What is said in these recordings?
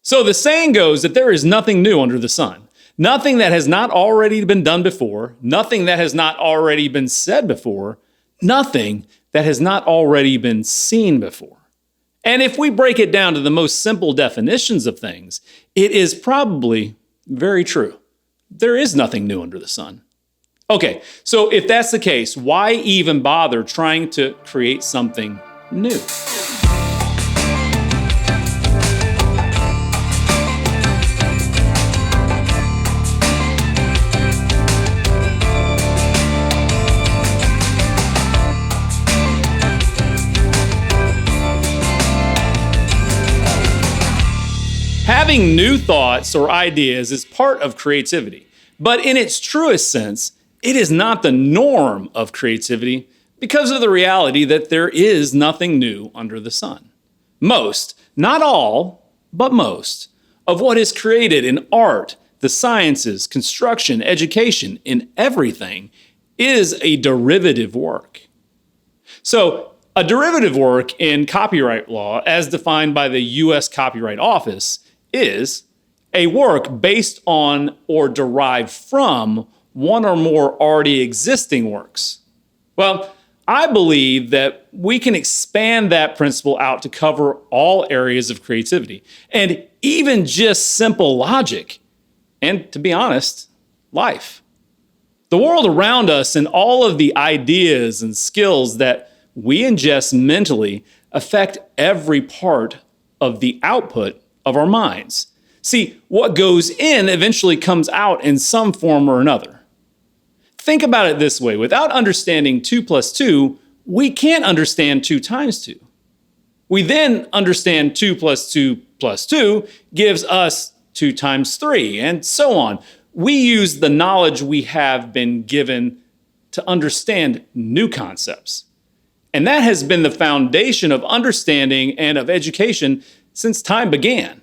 So the saying goes that there is nothing new under the sun. Nothing that has not already been done before, nothing that has not already been said before, nothing that has not already been seen before. And if we break it down to the most simple definitions of things, it is probably very true. There is nothing new under the sun. Okay, so if that's the case, why even bother trying to create something new? Having new thoughts or ideas is part of creativity, but in its truest sense, it is not the norm of creativity because of the reality that there is nothing new under the sun. Most, not all, but most, of what is created in art, the sciences, construction, education, in everything, is a derivative work. So, a derivative work in copyright law, as defined by the U.S. Copyright Office, is a work based on or derived from one or more already existing works. Well, I believe that we can expand that principle out to cover all areas of creativity, and even just simple logic, and to be honest, life. The world around us and all of the ideas and skills that we ingest mentally affect every part of the output of our minds. See, what goes in eventually comes out in some form or another. Think about it this way. Without understanding 2 plus 2, we can't understand 2 times 2. We then understand 2 plus 2 plus 2 gives us 2 times 3, and so on. We use the knowledge we have been given to understand new concepts. And that has been the foundation of understanding and of education since time began.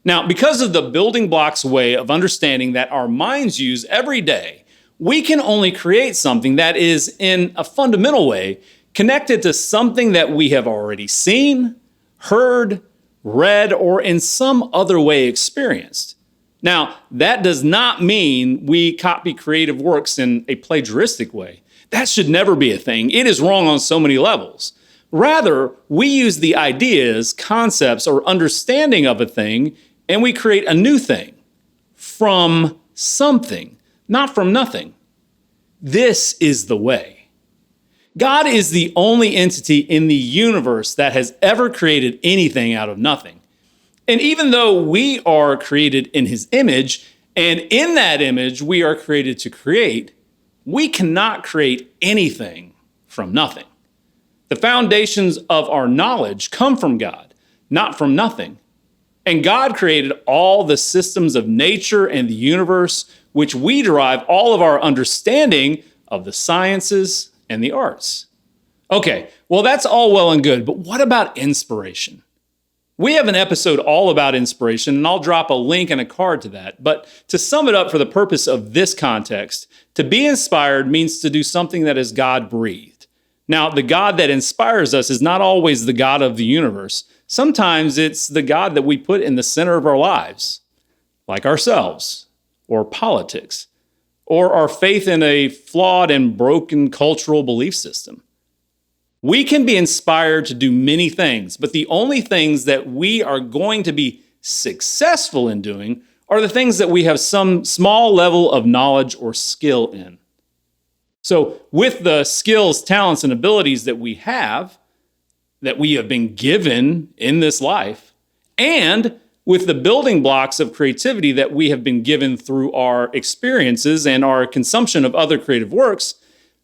Now, because of the building blocks way of understanding that our minds use every day, we can only create something that is, in a fundamental way, connected to something that we have already seen, heard, read, or in some other way experienced. Now, that does not mean we copy creative works in a plagiaristic way. That should never be a thing. It is wrong on so many levels. Rather, we use the ideas, concepts, or understanding of a thing, and we create a new thing from something, not from nothing. This is the way. God is the only entity in the universe that has ever created anything out of nothing. And even though we are created in his image, and in that image we are created to create, we cannot create anything from nothing. The foundations of our knowledge come from God, not from nothing. And God created all the systems of nature and the universe, which we derive all of our understanding of the sciences and the arts. Okay, well, that's all well and good, but what about inspiration? We have an episode all about inspiration, and I'll drop a link and a card to that. But to sum it up for the purpose of this context, to be inspired means to do something that is God-breathed. Now, the God that inspires us is not always the God of the universe. Sometimes it's the God that we put in the center of our lives, like ourselves, or politics, or our faith in a flawed and broken cultural belief system. We can be inspired to do many things, but the only things that we are going to be successful in doing are the things that we have some small level of knowledge or skill in. So with the skills, talents, and abilities that we have been given in this life, and with the building blocks of creativity that we have been given through our experiences and our consumption of other creative works,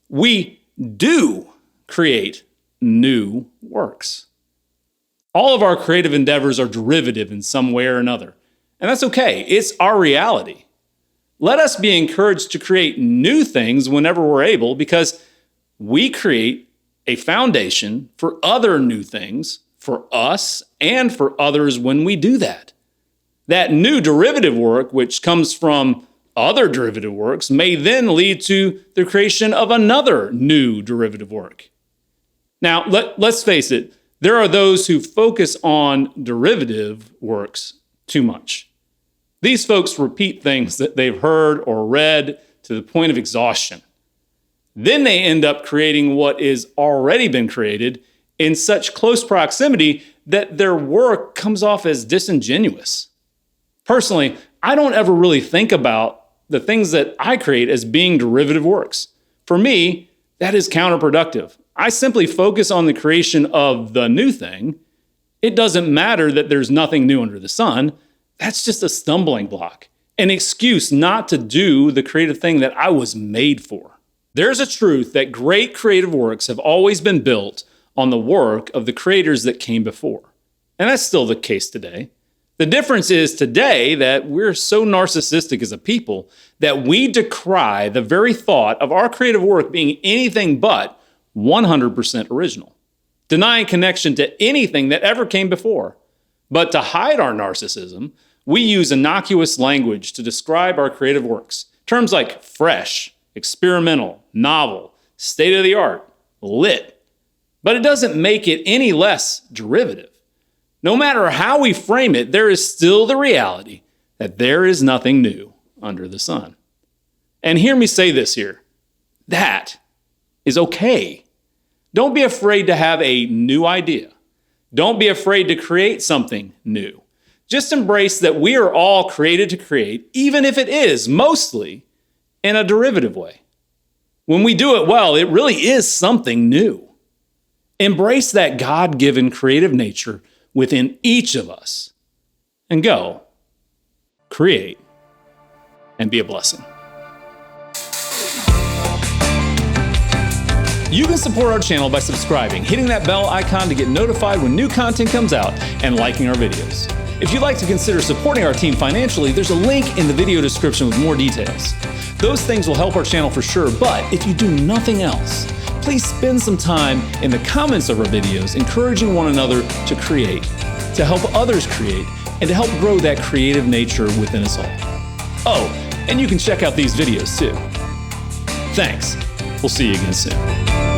we do create new works. All of our creative endeavors are derivative in some way or another, and that's okay. It's our reality. Let us be encouraged to create new things whenever we're able, because we create a foundation for other new things for us and for others when we do that. That new derivative work, which comes from other derivative works, may then lead to the creation of another new derivative work. Now, let's face it, there are those who focus on derivative works too much. These folks repeat things that they've heard or read to the point of exhaustion. Then they end up creating what is already been created in such close proximity that their work comes off as disingenuous. Personally, I don't ever really think about the things that I create as being derivative works. For me, that is counterproductive. I simply focus on the creation of the new thing. It doesn't matter that there's nothing new under the sun. That's just a stumbling block, an excuse not to do the creative thing that I was made for. There's a truth that great creative works have always been built on the work of the creators that came before. And that's still the case today. The difference is today that we're so narcissistic as a people that we decry the very thought of our creative work being anything but 100% original, denying connection to anything that ever came before. But to hide our narcissism, we use innocuous language to describe our creative works. Terms like fresh, experimental, novel, state-of-the-art, lit. But it doesn't make it any less derivative. No matter how we frame it, there is still the reality that there is nothing new under the sun. And hear me say this here. That is okay. Don't be afraid to have a new idea. Don't be afraid to create something new. Just embrace that we are all created to create, even if it is mostly in a derivative way. When we do it well, it really is something new. Embrace that God-given creative nature within each of us and go create and be a blessing. You can support our channel by subscribing, hitting that bell icon to get notified when new content comes out, and liking our videos. If you'd like to consider supporting our team financially, there's a link in the video description with more details. Those things will help our channel for sure, but if you do nothing else, please spend some time in the comments of our videos encouraging one another to create, to help others create, and to help grow that creative nature within us all. Oh, and you can check out these videos too. Thanks. We'll see you again soon.